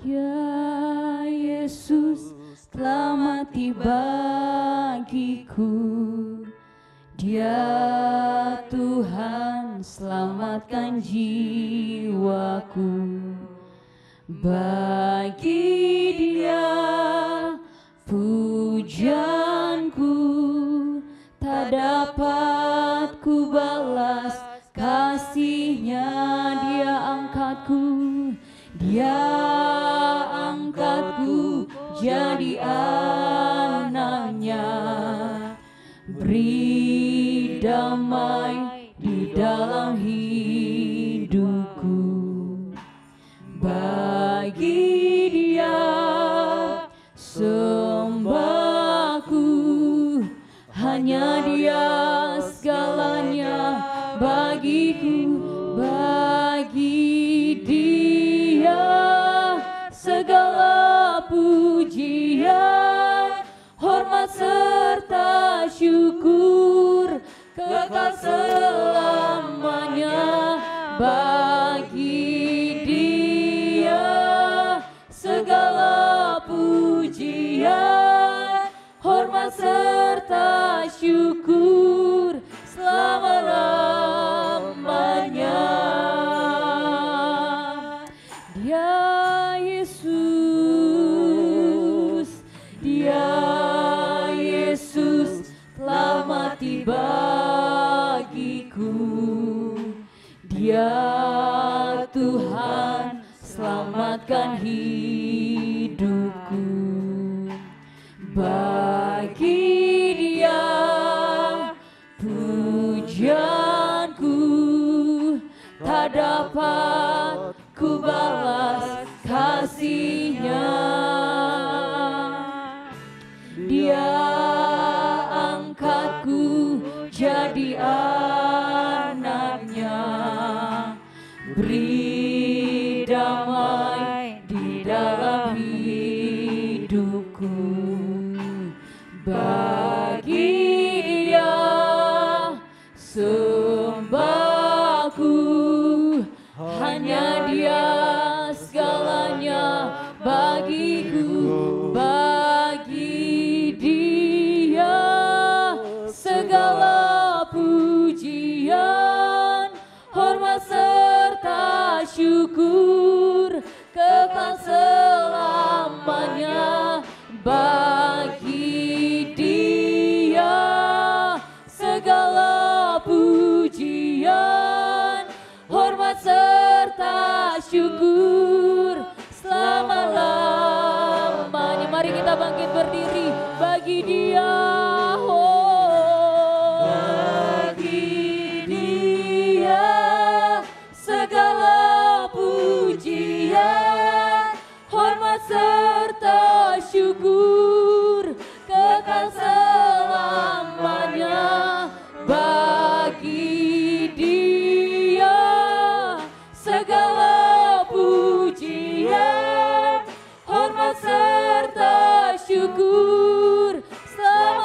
Ya Yesus telah mati bagiku, Dia Tuhan selamatkan jiwaku. Bagi Dia pujianku, tak dapat ku balas kasih-Nya. Dia angkatku, Dia angkatku jadi anak-Nya. Beri damai di dalam hidupku. Bagi Dia sembahku, hanya Dia segalanya bagiku. Bagi Dia segala pujian, hormat serta syukur kekal selamanya. Bagi Dia segala pujian, hormat serta syukur selama-lamanya. Dia Yesus, Dia Yesus telah mati bagiku. Dia Tuhan selamatkan hidupku. Bagi Dia pujianku, tak dapat ku balas kasih-Nya. Dia angkatku jadi anak-Nya. Beri damai di dalam hidupku. Bagi Dia sembahku, hanya Dia segalanya bagiku. Bagi Dia segala pujian, hormat serta syukur kekal selamanya. Bagi Dia segala pujian, hormat serta syukur selama-lamanya. Mari kita bangkit berdiri. Bagi Dia, bagi Dia segala pujian, hormat serta syukur kekal selamanya. Bagi Dia segala pujian, hormat serta syukur selama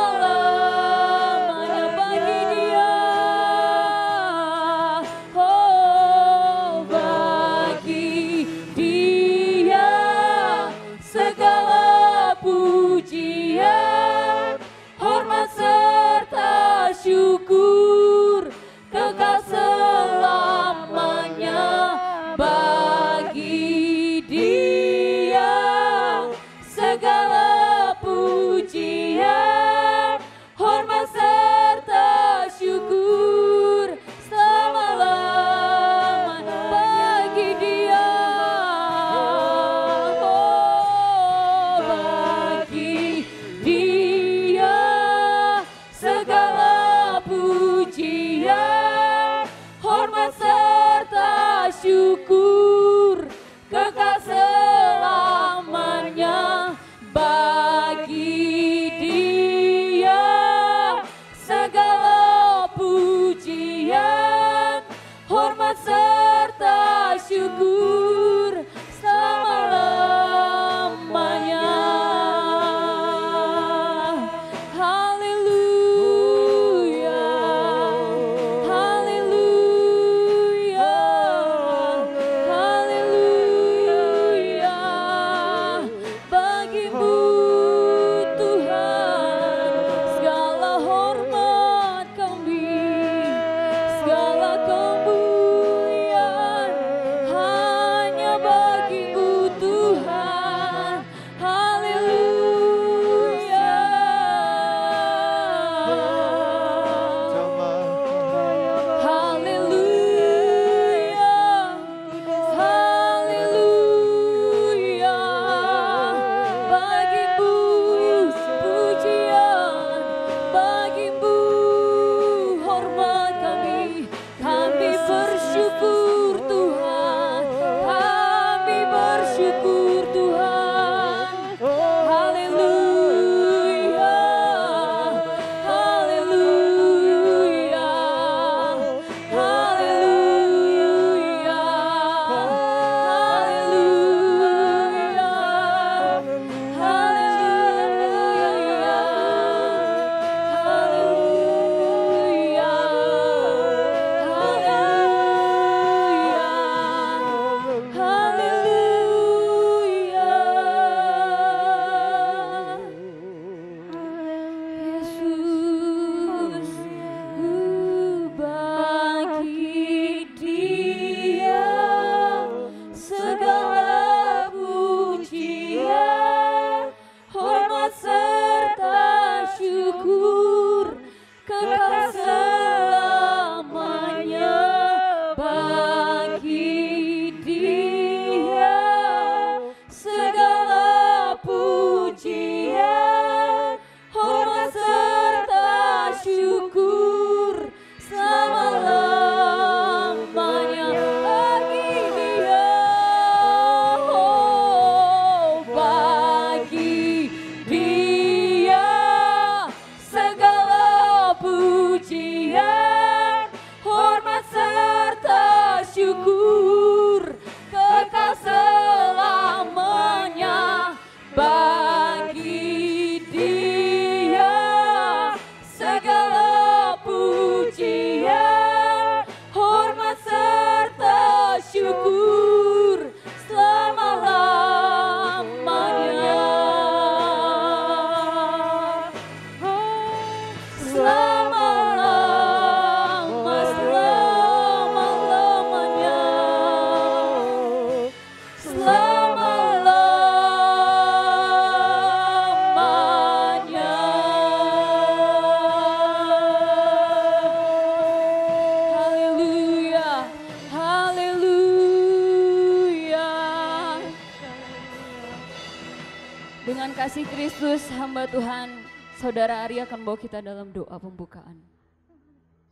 Dengan kasih Kristus, hamba Tuhan, Saudara Ari akan bawa kita dalam doa pembukaan.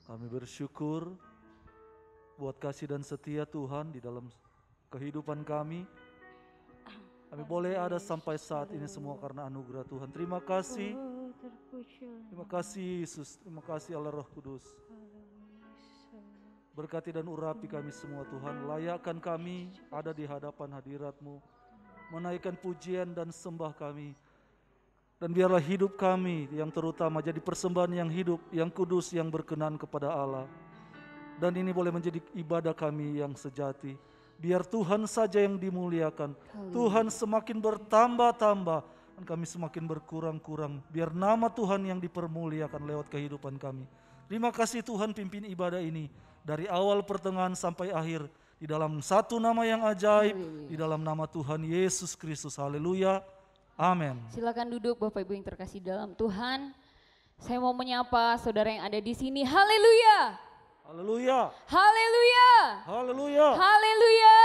Kami bersyukur buat kasih dan setia Tuhan di dalam kehidupan kami. Kami boleh ada sampai saat ini semua karena anugerah Tuhan. Terima kasih. Terima kasih Yesus. Terima kasih Allah Roh Kudus. Berkati dan urapi kami semua Tuhan. Layakkan kami ada di hadapan hadirat-Mu. Menaikkan pujian dan sembah kami. Dan biarlah hidup kami yang terutama jadi persembahan yang hidup, yang kudus, yang berkenan kepada Allah. Dan ini boleh menjadi ibadah kami yang sejati. Biar Tuhan saja yang dimuliakan. Tuhan semakin bertambah-tambah dan kami semakin berkurang-kurang. Biar nama Tuhan yang dipermuliakan lewat kehidupan kami. Terima kasih Tuhan pimpin ibadah ini. Dari awal pertengahan sampai akhir. Di dalam satu nama yang ajaib. Di dalam nama Tuhan Yesus Kristus. Haleluya. Amin. Silakan duduk Bapak Ibu yang terkasih dalam Tuhan. Saya mau menyapa saudara yang ada di sini. Haleluya. Haleluya. Haleluya. Haleluya. Haleluya.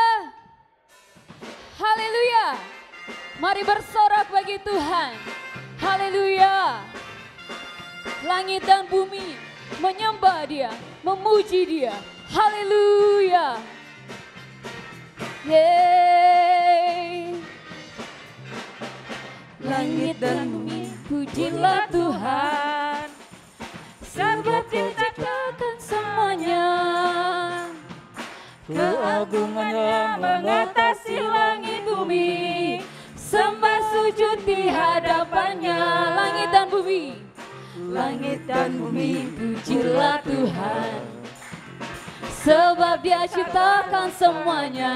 Haleluya. Mari bersorak bagi Tuhan. Haleluya. Langit dan bumi menyembah Dia, memuji Dia. Haleluya. Yeay. Langit dan bumi pujilah Tuhan. Sebab Dia menciptakan semuanya. Keagungannya mengatasi langit bumi. Sembah sujud di hadapannya. Langit dan bumi. Langit dan bumi pujilah Tuhan. Sebab Dia ciptakan semuanya.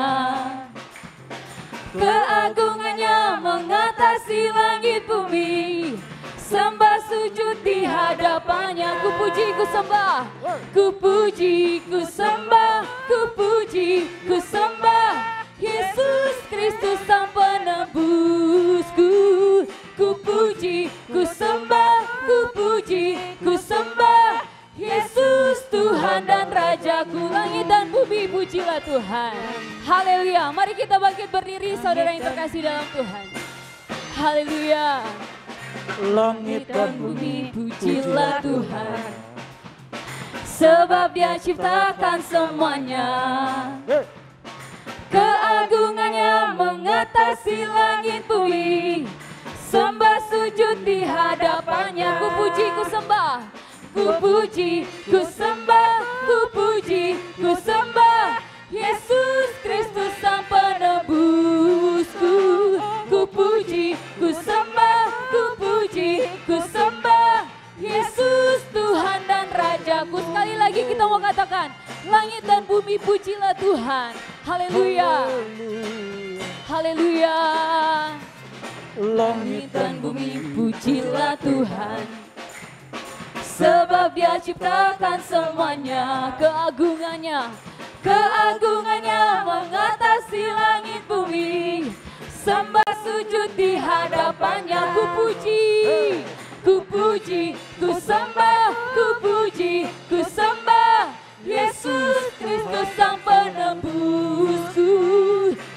Keagungannya mengatasi langit bumi. Sembah sujud di hadapannya. Ku puji, ku sembah. Ku puji, ku sembah. Ku puji, ku sembah. Yesus Kristus Sang Penebusku. Ku puji, ku sembah. Ku puji, ku sembah. Yesus Tuhan dan Rajaku. Langit dan bumi pujilah Tuhan. Haleluya. Mari kita bangkit berdiri saudara yang terkasih dalam Tuhan. Haleluya. Langit dan bumi pujilah Tuhan. Sebab Dia ciptakan semuanya. Keagungannya mengatasi langit bumi. Sembah sujud di hadapannya. Ku puji, ku sembah. Ku puji, ku sembah. Ku puji, ku sembah. Yesus Kristus Sang Penebusku. Ku puji, ku sembah. Ku puji, ku sembah. Yesus Tuhan dan Rajaku. Sekali lagi kita mau katakan, langit dan bumi pujilah Tuhan. Haleluya. Haleluya. Langit dan bumi pujilah Tuhan. Sebab Dia ciptakan semuanya. Keagungannya, keagungannya mengatasi langit bumi. Sembah sujud di hadapannya. Ku puji, ku puji, ku sembah. Ku puji, ku sembah. Yesus Kristus Sang Penebusku.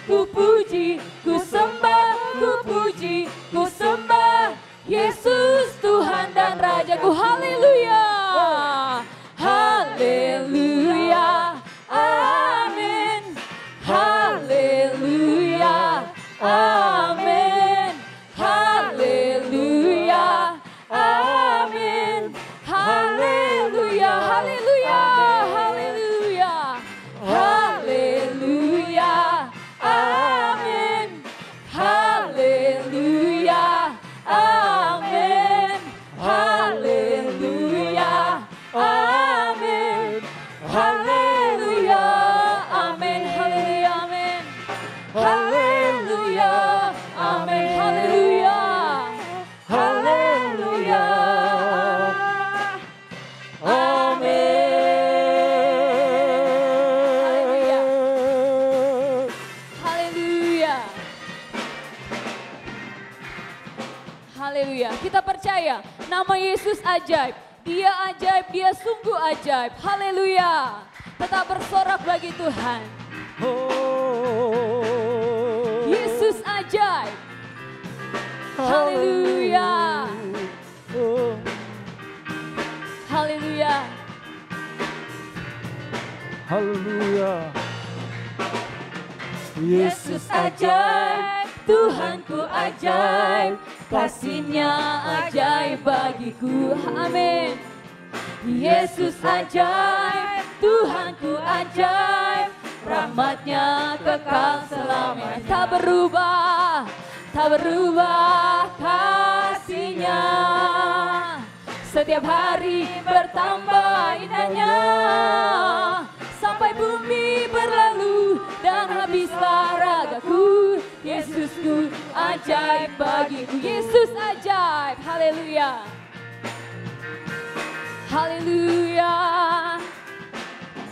Ku puji, ku sembah. Ku puji, ku sembah. Yesus Tuhan dan Rajaku. Haleluya. Haleluya. Amin. Haleluya. Amin. Haleluya. Amin. Haleluya. Haleluya. Haleluya. Haleluya. Amin. Haleluya. Amin. Haleluya. Amin. Haleluya. Amin. Haleluya. Amin. Haleluya. Amin. Haleluya. Haleluya. Amin. Haleluya. Haleluya. Kita percaya nama Yesus ajaib. Dia ajaib, Dia sungguh ajaib. Haleluya. Tetap bersorak bagi Tuhan. Yesus ajaib. Haleluya. Haleluya. Haleluya. Yesus ajaib, Tuhanku ajaib, kasih-Nya ajaib bagiku. Amin. Yesus ajaib, Tuhanku ajaib, rahmat-Nya kekal selamanya. Tak berubah, tak berubah kasih-Nya. Setiap hari bertambah indahnya, sampai bumi berlalu dan habislah ragaku. Yesusku ajaib bagiku. Yesus ajaib. Haleluya. Haleluya.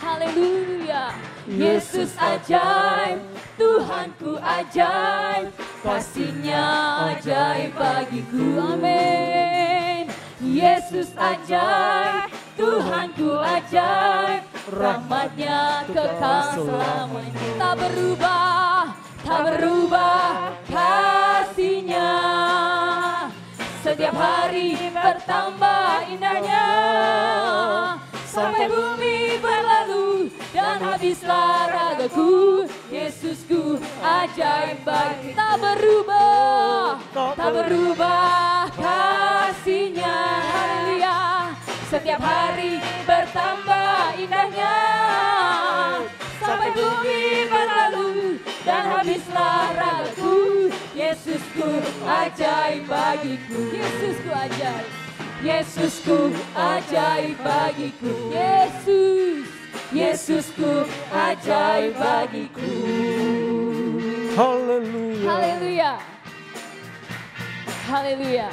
Haleluya. Yesus ajaib, Tuhanku ajaib, kasih-Nya ajaib bagiku. Amin. Yesus ajaib, Tuhanku ajaib, rahmat-Nya kekal selamanya. Tak berubah, tak berubah kasih-Nya. Setiap hari bertambah indahnya, sampai bumi berlalu dan habislah ragaku. Yesusku ajaib bagi. Tak berubah, tak berubah kasih-Nya. Haleluya. Setiap hari bertambah indahnya, sampai bumi berlalu dan habislah ragaku. Yesusku ajaib bagiku. Yesusku ajaib. Yesusku ajaib bagiku. Yesus, Yesusku ajaib bagiku. Haleluya. Haleluya. Haleluya.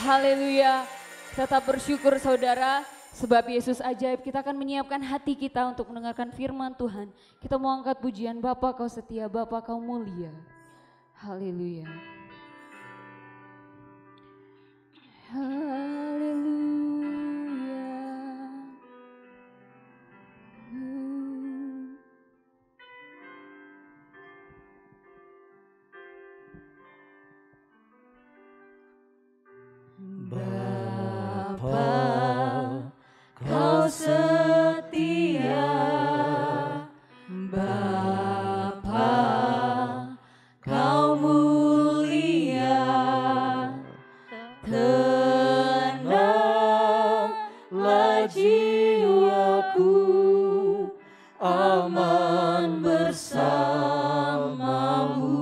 Haleluya. Tetap bersyukur saudara, sebab Yesus ajaib. Kita akan menyiapkan hati kita untuk mendengarkan firman Tuhan. Kita mau angkat pujian, Bapa Kau setia, Bapa Kau mulia. Haleluya. Haleluya. Bapa, Kau setia. Bapa, Kau mulia. Tenanglah jiwaku, aman bersamamu.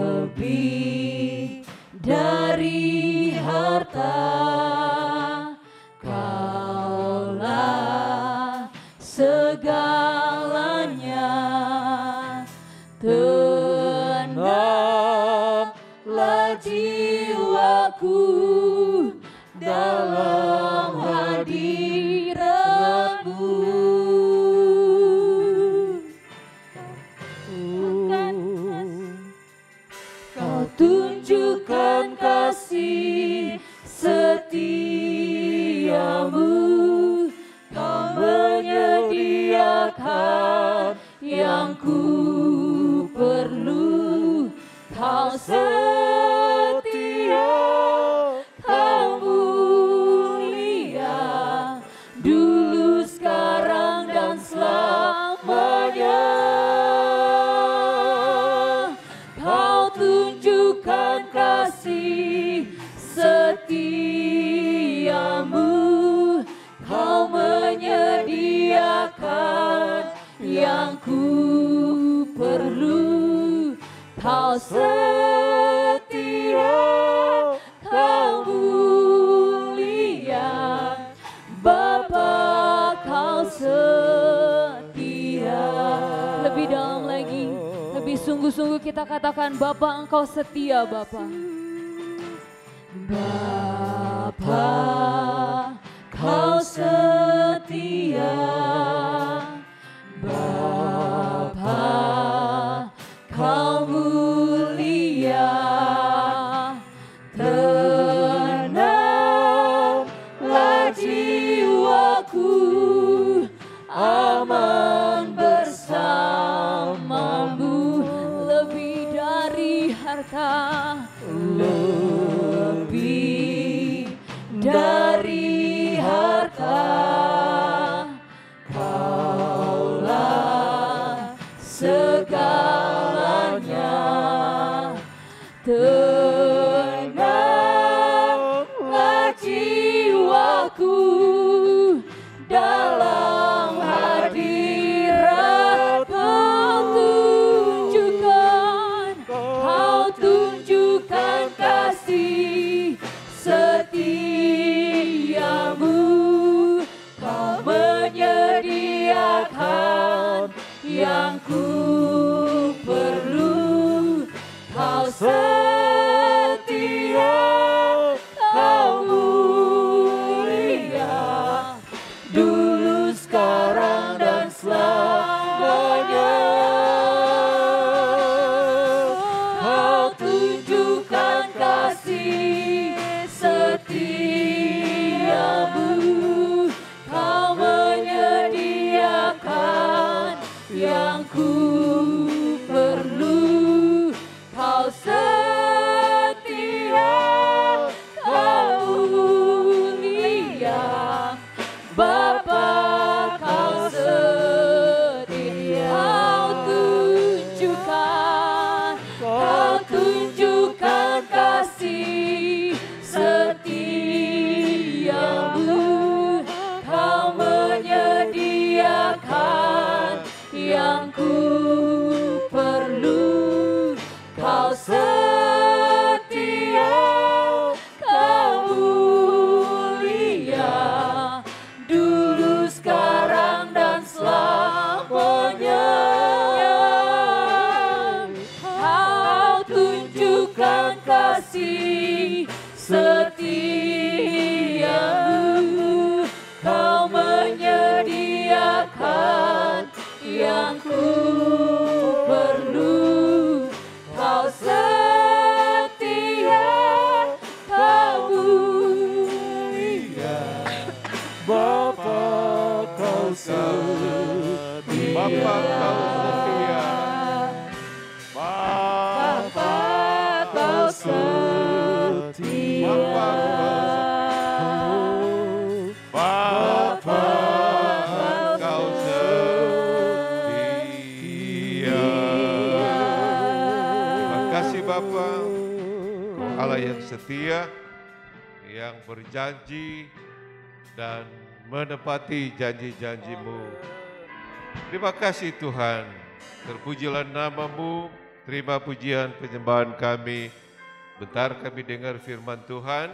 Lebih dari harta, Kaulah segalanya. Tenanglah jiwaku dalam hadirat-Mu. Kau tunjukkan kasih setiamu, Kau menyediakan yang ku perlu. Kau setia, Kau mulia, dulu, sekarang, dan selamanya. Kau tunjukkan kasih setiamu, Kau menyediakan yang ku perlu. Kau setia, Kau mulia, Bapa Kau setia. Lebih dalam lagi, lebih sungguh-sungguh kita katakan, Bapa Engkau setia, Bapa. Bapa Kau setia. Bapa Kau mulia. Tenanglah jiwaku, aman bersamamu. akan yang ku perlu. Kau setia, kau mulia, dulu, sekarang, dan selamanya. Kau tunjukkan kasih setiamu, kau menyediakan yang ku perlu. Kau setia, kau mulia, Bapa, kau setia. Kau tunjukkan kasih setiamu, kau menyediakan yang ku perlu. Kau setia, kau mulia, dulu, sekarang, dan selamanya. Kau tunjukkan kasih setiamu, kau menyediakan yang ku perlu. Kau setia, kau mulia, Bapa kau setia. Bapa kau setia. Bapa kau setia. Bapa kau setia. Terima kasih Bapa, Allah yang setia, yang berjanji dan menepati janji-janji-Mu. Terima kasih Tuhan, terpujilah nama-Mu, terima pujian penyembahan kami. Bentar kami dengar firman Tuhan,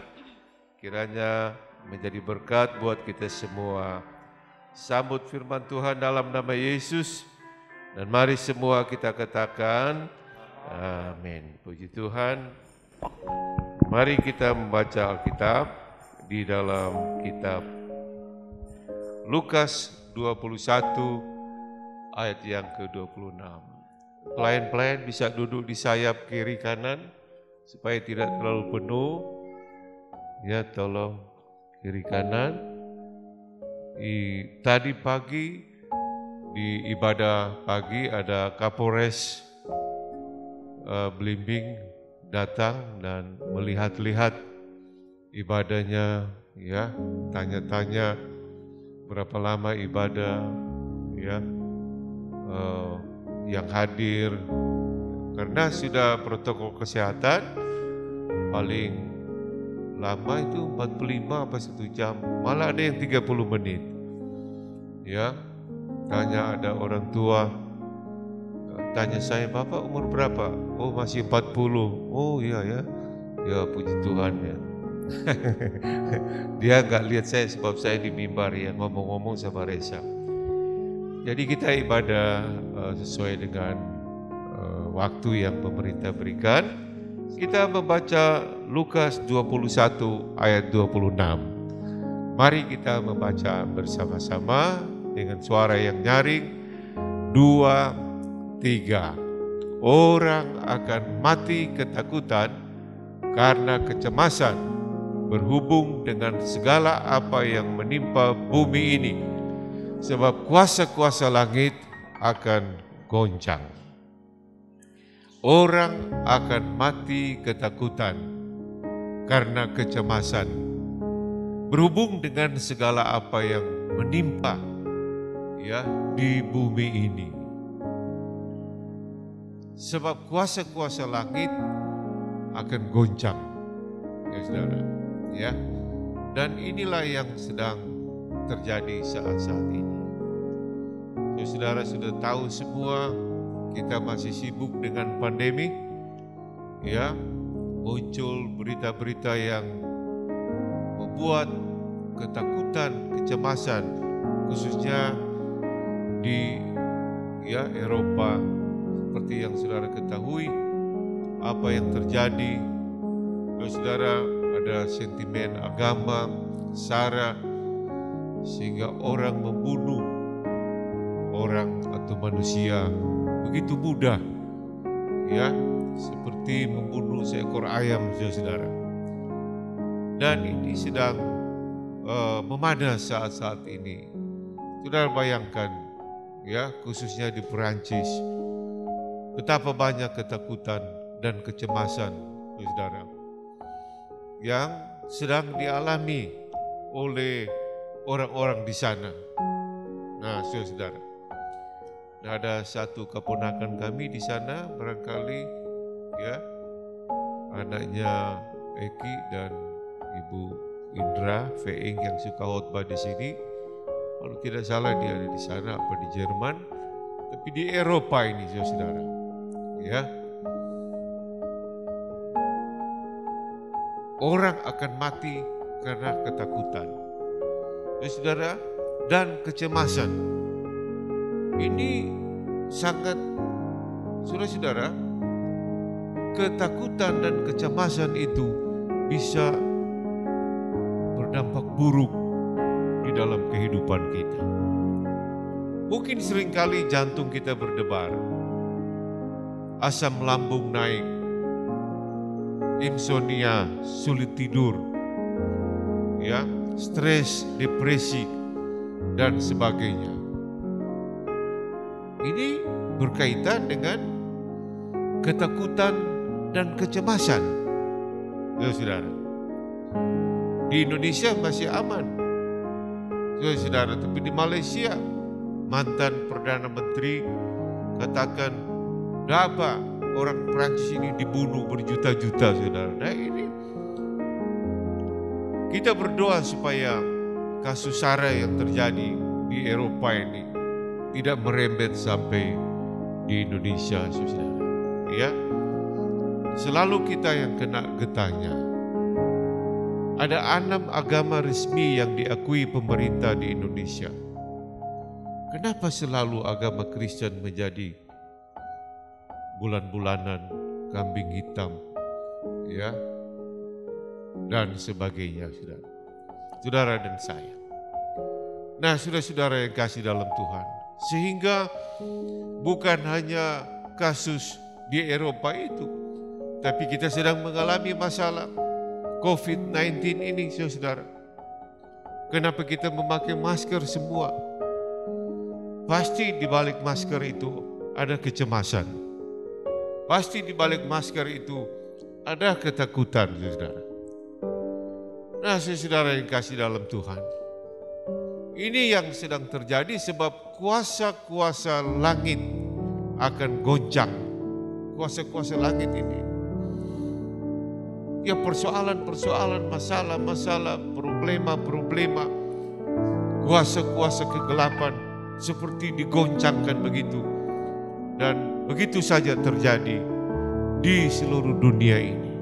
kiranya menjadi berkat buat kita semua. Sambut firman Tuhan dalam nama Yesus, dan mari semua kita katakan, amin. Puji Tuhan. Mari kita membaca Alkitab di dalam kitab Lukas 21 ayat yang ke-26. Pelayan-pelayan bisa duduk di sayap kiri kanan supaya tidak terlalu penuh. Ya, tolong kiri kanan. Tadi pagi di ibadah pagi ada Kapolres Belimbing datang dan melihat-lihat ibadahnya, ya, tanya-tanya berapa lama ibadah, ya, yang hadir, karena sudah protokol kesehatan paling lama itu 45 apa 1 jam, malah ada yang 30 menit. Ya, tanya ada orang tua, tanya saya, Bapak umur berapa? Oh masih 40. Oh iya ya, ya puji Tuhan ya. Dia nggak lihat saya sebab saya di mimbar ya, ngomong-ngomong sama Reza. Jadi kita ibadah sesuai dengan waktu yang pemerintah berikan. Kita membaca Lukas 21 ayat 26. Mari kita membaca bersama-sama dengan suara yang nyaring. 2, 3. Orang akan mati ketakutan karena kecemasan berhubung dengan segala apa yang menimpa bumi ini, sebab kuasa-kuasa langit akan goncang. Orang akan mati ketakutan karena kecemasan berhubung dengan segala apa yang menimpa, ya, di bumi ini. Sebab kuasa-kuasa langit akan goncang, ya saudara, ya. Dan inilah yang sedang terjadi saat-saat ini. Ya, saudara sudah tahu semua, kita masih sibuk dengan pandemi, ya. Muncul berita-berita yang membuat ketakutan, kecemasan, khususnya di Eropa, seperti yang saudara ketahui apa yang terjadi. Saudara, ada sentimen agama sara sehingga orang membunuh orang atau manusia begitu mudah, seperti membunuh seekor ayam, saudara. Dan ini sedang memanas saat-saat ini. Saudara bayangkan, khususnya di Perancis, betapa banyak ketakutan dan kecemasan, saudara, yang sedang dialami oleh orang-orang di sana. Nah, saudara, ada satu keponakan kami di sana, barangkali anaknya Eki dan Ibu Indra Feing yang suka khotbah di sini. Kalau tidak salah dia ada di sana, apa di Jerman, tapi di Eropa ini, saudara, orang akan mati karena ketakutan, saudara, dan kecemasan. Ini sangat, saudara, ketakutan dan kecemasan itu bisa berdampak buruk di dalam kehidupan kita. Mungkin seringkali jantung kita berdebar, asam lambung naik, insomnia, sulit tidur, stres, depresi, dan sebagainya. Ini berkaitan dengan ketakutan dan kecemasan, saudara. Di Indonesia masih aman, saudara, tapi di Malaysia mantan Perdana Menteri katakan berapa orang Prancis ini dibunuh berjuta-juta, saudara. Nah, ini kita berdoa supaya kasus SARA yang terjadi di Eropa ini tidak merembet sampai di Indonesia, saudara. Selalu kita yang kena getahnya. Ada 6 agama resmi yang diakui pemerintah di Indonesia. Kenapa selalu agama Kristen menjadi bulan-bulanan, kambing hitam, dan sebagainya, saudara dan saya. Nah, saudara-saudara yang kasih dalam Tuhan, sehingga bukan hanya kasus di Eropa itu, tapi kita sedang mengalami masalah COVID-19 ini, saudara. Kenapa kita memakai masker semua? Pasti di balik masker itu ada kecemasan. Pasti di balik masker itu ada ketakutan, saudara. Nah, saudara yang kasih dalam Tuhan, ini yang sedang terjadi sebab kuasa-kuasa langit akan goncang. Kuasa-kuasa langit ini, persoalan-persoalan, masalah-masalah, problema-problema, kuasa-kuasa kegelapan seperti digoncangkan begitu. Dan begitu saja terjadi di seluruh dunia ini.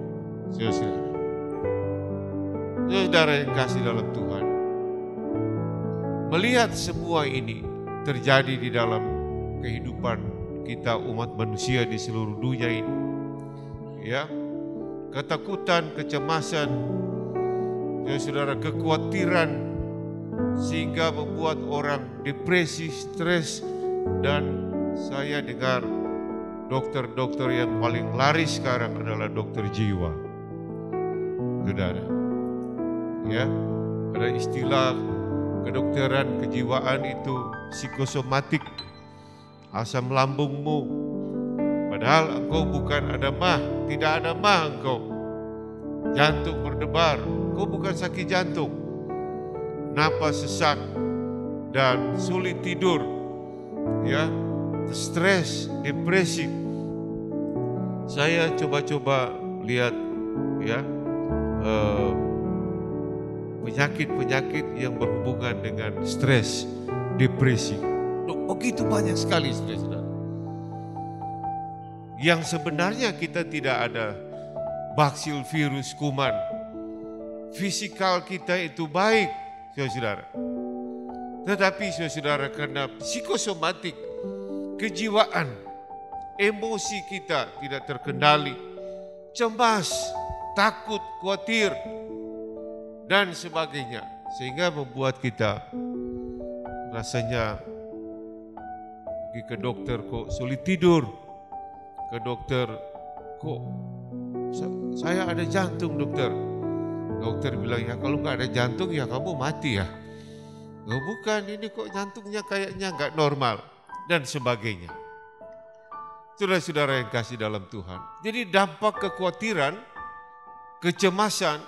Saudara yang kasih dalam Tuhan, melihat semua ini terjadi di dalam kehidupan kita umat manusia di seluruh dunia ini. Ketakutan, kecemasan, saudara, kekhawatiran sehingga membuat orang depresi, stres, dan saya dengar dokter-dokter yang paling laris sekarang adalah dokter jiwa. Saudara, ada istilah kedokteran kejiwaan itu psikosomatik, asam lambungmu. Padahal engkau bukan ada mah, tidak ada mah engkau. Jantung berdebar, engkau bukan sakit jantung. Napas sesak dan sulit tidur, stres, depresi. Saya coba-coba lihat penyakit-penyakit yang berhubungan dengan stres, depresi. Begitu banyak sekali stres. Yang sebenarnya kita tidak ada baksil, virus, kuman. Fisikal kita itu baik, saudara. Tetapi saudara, karena psikosomatik, kejiwaan, emosi kita tidak terkendali, cemas, takut, khawatir, dan sebagainya. Sehingga membuat kita rasanya pergi ke dokter kok sulit tidur. Ke dokter, kok saya ada jantung dokter. Dokter bilang, ya kalau nggak ada jantung ya kamu mati ya. Oh bukan, ini kok jantungnya kayaknya nggak normal dan sebagainya. Saudara-saudara yang kasih dalam Tuhan. Jadi dampak kekhawatiran, kecemasan,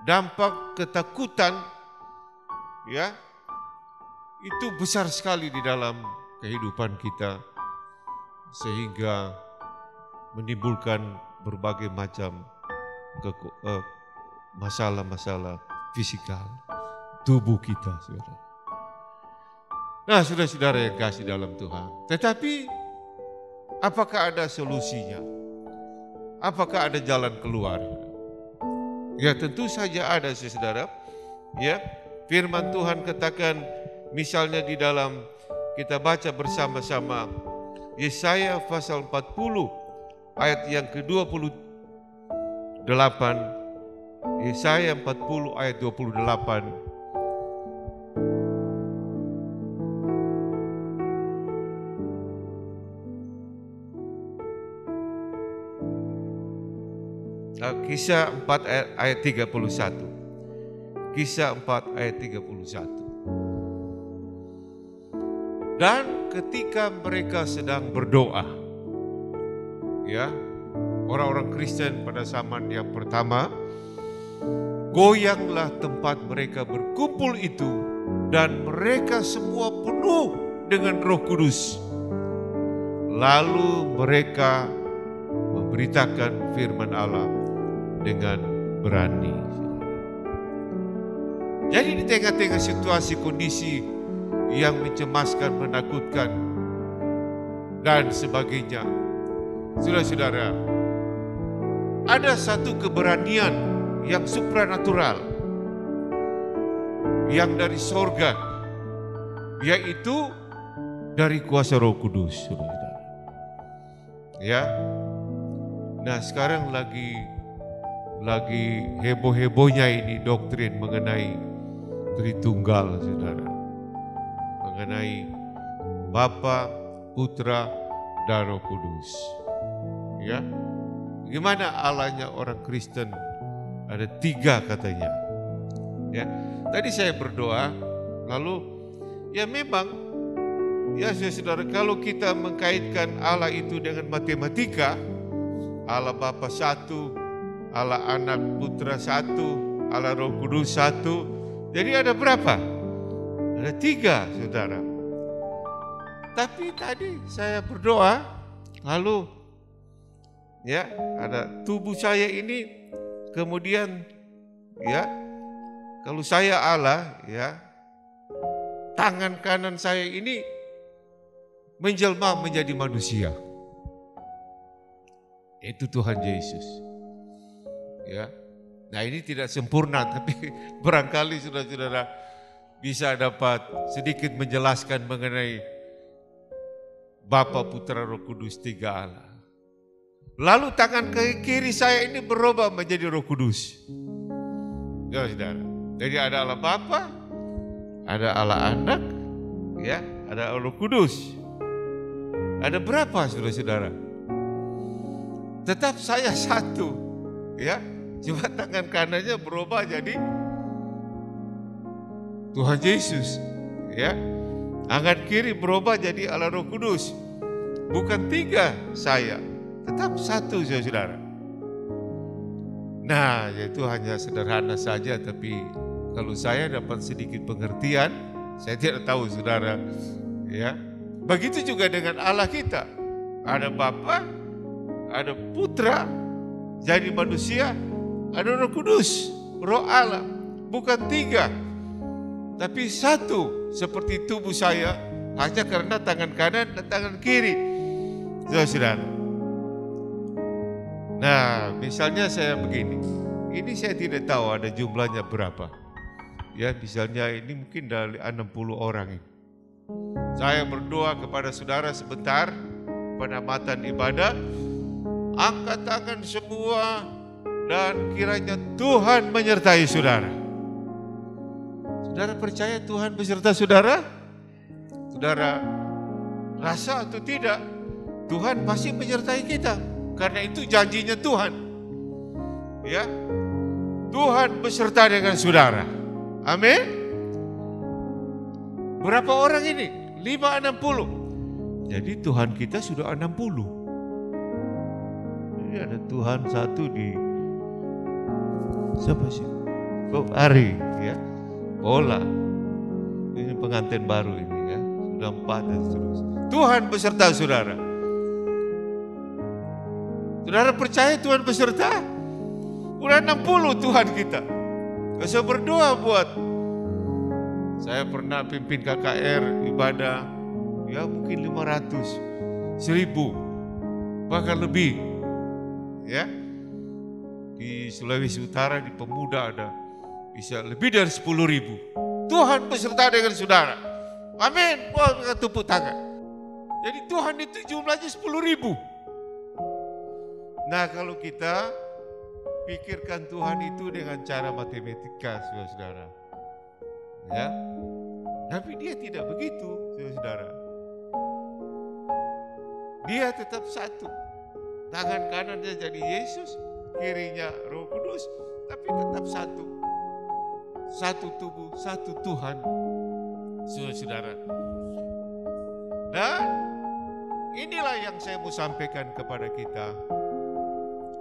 dampak ketakutan, ya, itu besar sekali di dalam kehidupan kita, sehingga menimbulkan berbagai macam masalah-masalah fisikal tubuh kita, saudara. Nah, saudara-saudara yang kasih dalam Tuhan. Tetapi apakah ada solusinya? Apakah ada jalan keluar? Ya, tentu saja ada, saudara. Ya, firman Tuhan katakan, misalnya di dalam kita baca bersama-sama Yesaya pasal 40 ayat yang ke-28. Yesaya 40 ayat 28. Kisah 4 ayat 31. Kisah 4 ayat 31. Dan ketika mereka sedang berdoa, ya, orang-orang Kristen pada zaman yang pertama, goyanglah tempat mereka berkumpul itu, dan mereka semua penuh dengan Roh Kudus. Lalu mereka memberitakan firman Allah dengan berani. Jadi di tengah-tengah situasi kondisi yang mencemaskan, menakutkan, dan sebagainya, saudara-saudara, ada satu keberanian yang supranatural yang dari sorga, yaitu dari kuasa Roh Kudus, saudara. Ya, nah sekarang lagi heboh-hebohnya ini doktrin mengenai Tritunggal, saudara, mengenai Bapa, Putra, dan Roh Kudus. Ya, gimana Allahnya orang Kristen ada 3 katanya. Ya, tadi saya berdoa, lalu ya memang, ya saudara, kalau kita mengkaitkan Allah itu dengan matematika, Allah Bapa 1, Allah Anak Putra 1, Allah Roh Kudus 1, jadi ada berapa? Ada 3, saudara. Tapi tadi saya berdoa, lalu ya ada tubuh saya ini, kemudian ya kalau saya Allah, ya tangan kanan saya ini menjelma menjadi manusia. Itu Tuhan Yesus. Ya. Nah, ini tidak sempurna, tapi barangkali saudara-saudara bisa dapat sedikit menjelaskan mengenai Bapa, Putra, Roh Kudus, 3 Allah. Lalu tangan kiri saya ini berubah menjadi Roh Kudus. Ya, saudara. Jadi ada Allah Bapa, ada Allah Anak, ya, ada Roh Kudus. Ada berapa, saudara-saudara? Tetap saya satu, ya. Cuma tangan kanannya berubah jadi Tuhan Yesus, ya. Tangan kiri berubah jadi Allah Roh Kudus. Bukan 3 saya, tetap satu, saudara. Nah, itu hanya sederhana saja, tapi kalau saya dapat sedikit pengertian, saya tidak tahu, saudara, ya. Begitu juga dengan Allah kita. Ada Bapa, ada Putra jadi manusia, ada Roh Kudus, Roh Allah. Bukan 3, tapi 1, seperti tubuh saya, hanya karena tangan kanan dan tangan kiri, saudara. Nah, misalnya saya begini, ini saya tidak tahu ada jumlahnya berapa. Ya, misalnya ini mungkin dari 60 orang ini. Saya berdoa kepada saudara sebentar, penamatan ibadah, angkat tangan semua dan kiranya Tuhan menyertai saudara. Saudara percaya Tuhan beserta saudara? Saudara rasa atau tidak, Tuhan pasti menyertai kita, karena itu janjinya Tuhan. Ya, Tuhan beserta dengan saudara. Amin. Berapa orang ini? 560. Jadi Tuhan kita sudah 60. Jadi ada Tuhan satu di siapa sih? Oh, Ari, ya. Ola. Ini pengantin baru ini, ya. Sudah 4 dan seterusnya. Tuhan beserta saudara. Saudara percaya Tuhan beserta? Udah 60 Tuhan kita. Saya berdoa buat. Saya pernah pimpin KKR ibadah, ya mungkin 500, 1000, bahkan lebih. Ya, di Sulawesi Utara di Pemuda ada bisa lebih dari 10.000. Tuhan beserta dengan saudara. Amin. Wah, tepuk tangan. Jadi Tuhan itu jumlahnya 10.000. Nah, kalau kita pikirkan Tuhan itu dengan cara matematika, saudara-saudara. Ya, tapi dia tidak begitu, saudara. Dia tetap satu. Tangan kanannya jadi Yesus, kirinya Roh Kudus, tapi tetap satu. Satu tubuh, satu Tuhan, saudara. Dan inilah yang saya mau sampaikan kepada kita.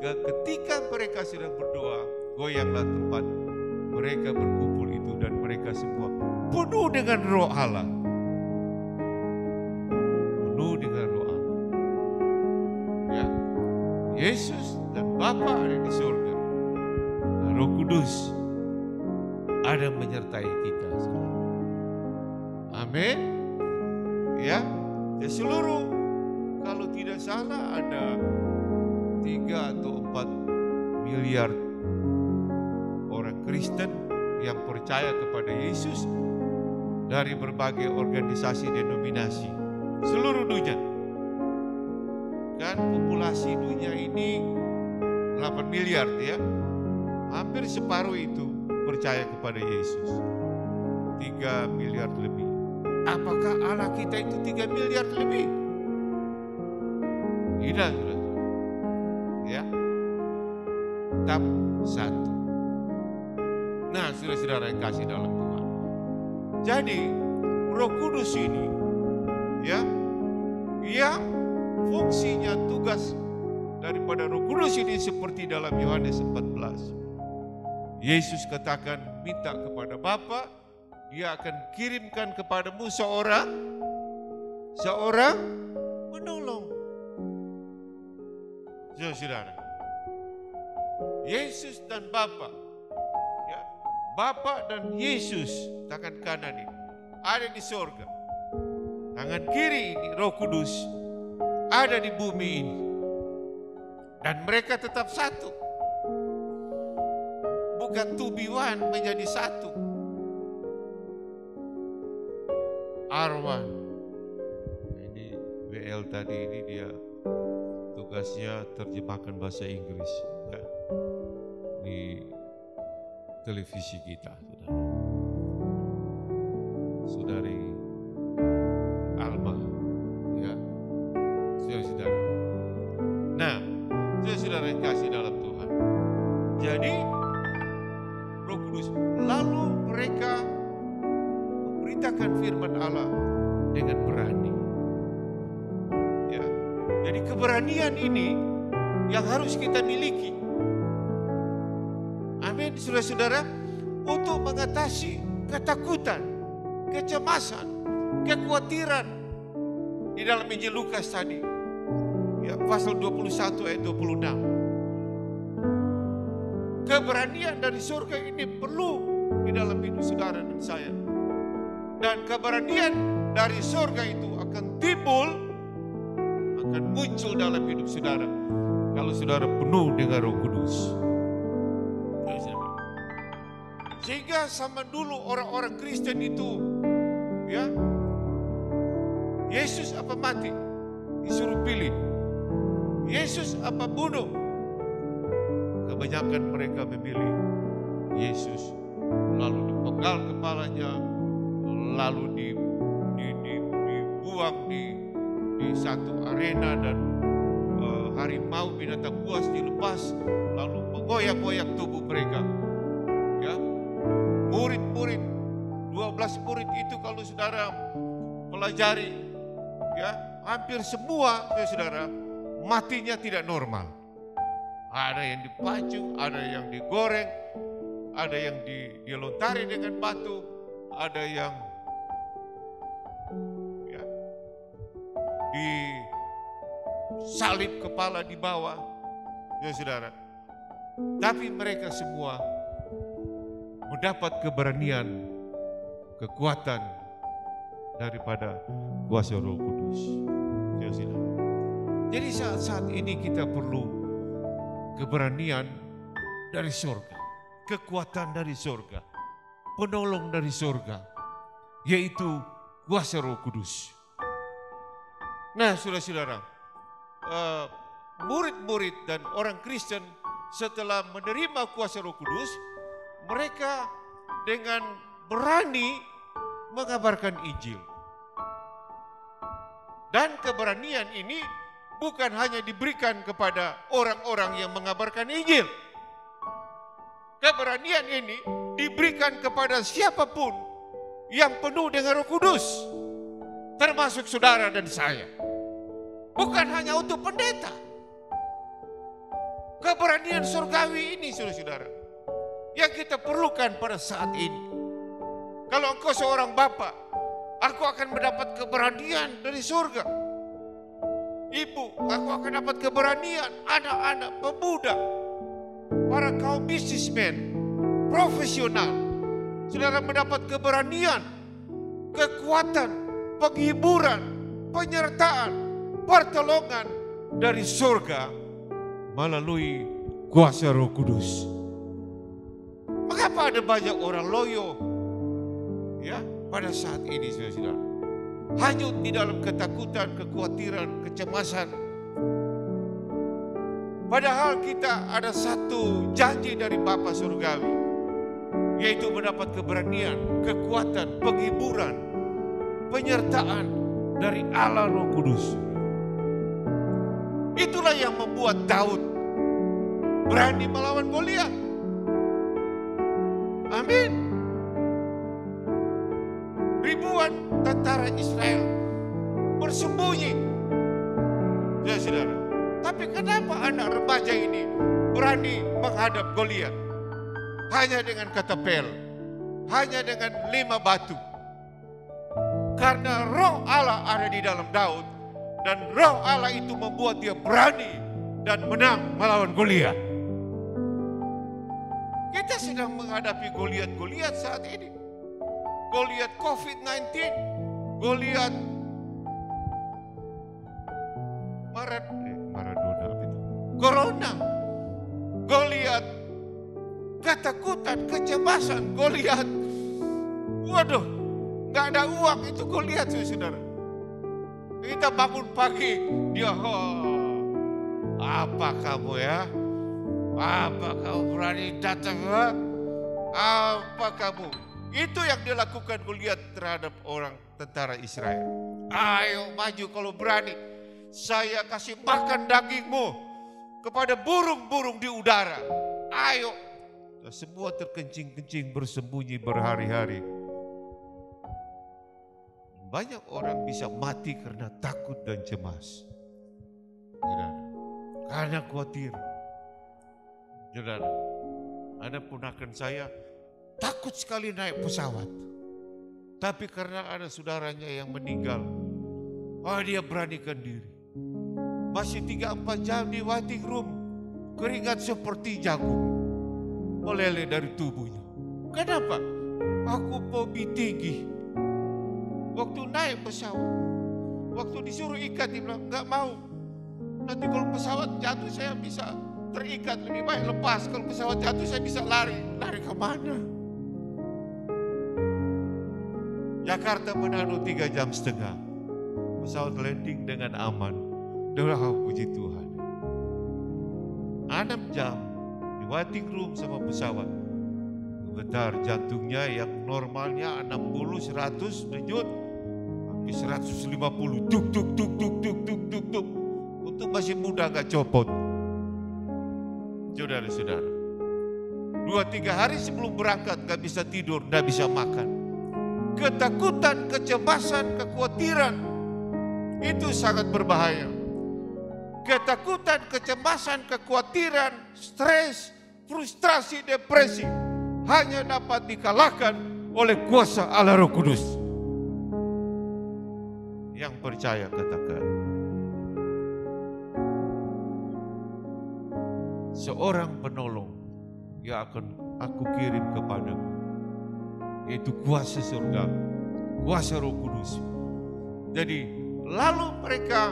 Ketika mereka sedang berdoa, goyanglah tempat mereka berkumpul itu dan mereka semua penuh dengan Roh Allah. Penuh dengan Roh Allah. Ya, Yesus dan Bapa ada di surga. Dan Roh Kudus ada menyertai kita. Amin. Ya, seluruh kalau tidak salah ada 3 atau 4 miliar orang Kristen yang percaya kepada Yesus dari berbagai organisasi denominasi seluruh dunia. Kan populasi dunia ini 8 miliar ya. Hampir separuh itu percaya kepada Yesus. 3 miliar lebih. Apakah Allah kita itu 3 miliar lebih? Tidak, saudara. Ya, tetap satu. Nah, saudara-saudara yang kasih dalam Tuhan. Jadi, Roh Kudus ini, ya, yang fungsinya tugas daripada Roh Kudus ini seperti dalam Yohanes 14. Yesus katakan, minta kepada Bapa, dia akan kirimkan kepadamu seorang menolong. Saudara, Yesus dan Bapa, ya, Bapa dan Yesus tangan kanan ini ada di sorga, tangan kiri ini Roh Kudus ada di bumi ini, dan mereka tetap satu, bukan to be one, menjadi satu. Arwan, ini WL tadi ini dia tugasnya terjemahkan bahasa Inggris ya, di televisi kita, saudari Alma, ya, saudara. Nah, saudara yang kasih dalam Tuhan. Jadi Roh Kudus lalu mereka memberitakan firman Allah dengan berani. Jadi keberanian ini yang harus kita miliki. Amin, saudara-saudara, untuk mengatasi ketakutan, kecemasan, kekhawatiran di dalam Injil Lukas tadi. Ya, pasal 21 ayat 26. Keberanian dari surga ini perlu di dalam hidup saudara dan saya. Dan keberanian dari surga itu akan timbul, akan muncul dalam hidup saudara kalau saudara penuh dengan Roh Kudus. Sehingga sama dulu orang-orang Kristen itu, ya, Yesus apa mati? Disuruh pilih. Yesus apa bunuh? Kebanyakan mereka memilih Yesus. Lalu dipenggal kepalanya, lalu dibuang di satu arena, dan harimau binatang buas dilepas, lalu menggoyak-goyak tubuh mereka. Ya, murid-murid, 12 murid itu kalau saudara pelajari, ya, hampir semua saudara matinya tidak normal. Ada yang dipacu, ada yang digoreng, ada yang dilontari dengan batu, ada yang ya, disalib kepala di bawah, ya saudara. Tapi mereka semua mendapat keberanian, kekuatan daripada kuasa Roh Kudus. Ya saudara. Jadi saat ini kita perlu keberanian dari surga, kekuatan dari surga, penolong dari surga, yaitu kuasa Roh Kudus. Nah, saudara-saudara, murid-murid dan orang Kristen setelah menerima kuasa Roh Kudus, mereka dengan berani mengabarkan Injil. Dan keberanian ini bukan hanya diberikan kepada orang-orang yang mengabarkan Injil. Keberanian ini diberikan kepada siapapun yang penuh dengan Roh Kudus, termasuk saudara dan saya. Bukan hanya untuk pendeta. Keberanian surgawi ini, saudara-saudara, yang kita perlukan pada saat ini. Kalau engkau seorang bapak, aku akan mendapat keberanian dari surga. Ibu, aku akan dapat keberanian. Anak-anak, pemuda, para kaum bisnismen, profesional, saudara mendapat keberanian, kekuatan, penghiburan, penyertaan, pertolongan dari surga melalui kuasa Roh Kudus. Mengapa ada banyak orang loyo, ya, pada saat ini, saudara-saudara? Hanyut di dalam ketakutan, kekhawatiran, kecemasan. Padahal kita ada satu janji dari Bapa Surgawi, yaitu mendapat keberanian, kekuatan, penghiburan, penyertaan dari Allah Roh Kudus. Itulah yang membuat Daud berani melawan Goliat. Amin. Ribuan tentara Israel bersembunyi, ya saudara. Tapi kenapa anak remaja ini berani menghadap Goliat? Hanya dengan ketapel, hanya dengan 5 batu. Karena Roh Allah ada di dalam Daud, dan Roh Allah itu membuat dia berani dan menang melawan Goliat. Kita sedang menghadapi Goliat-Goliat saat ini. Goliat COVID-19, Goliat Maradona itu, Corona, Goliat ketakutan, kecemasan, Goliat, waduh, nggak ada uang, itu Goliat, saudara. Kita bangun pagi, dia, apa kamu ya? Apa kamu berani datang? Apa kamu? Itu yang dilakukan Goliat terhadap orang tentara Israel. Ayo maju kalau berani. Saya kasih makan dagingmu kepada burung-burung di udara. Ayo. Semua terkencing-kencing bersembunyi berhari-hari. Banyak orang bisa mati karena takut dan cemas. Karena khawatir. Saudara, ada ponakan saya takut sekali naik pesawat. Tapi karena ada saudaranya yang meninggal, dia beranikan diri. Masih 3-4 jam di waiting room, keringat seperti jagung meleleh dari tubuhnya. Kenapa? Aku hobi tinggi. Waktu naik pesawat, waktu disuruh ikat, dia bilang, enggak mau. Nanti kalau pesawat jatuh saya bisa terikat, lebih baik lepas. Kalau pesawat jatuh saya bisa lari. Lari kemana? Jakarta Manado 3,5 jam. Pesawat landing dengan aman. Puji Tuhan. 6 jam di waiting room sama pesawat. Getar jantungnya yang normalnya 60, 100 denyut sampai 150. Tuk tuk tuk tuk tuk tuk tuk tuk. Untuk masih muda gak copot. Saudara-saudara, 2-3 hari sebelum berangkat gak bisa tidur, gak bisa makan. Ketakutan, kecemasan, kekhawatiran itu sangat berbahaya. Ketakutan, kecemasan, kekhawatiran, stres, frustrasi, depresi hanya dapat dikalahkan oleh kuasa Allah Roh Kudus. Yang percaya katakan, seorang penolong yang akan aku kirim kepadamu, yaitu kuasa surga, kuasa Roh Kudus. Jadi lalu mereka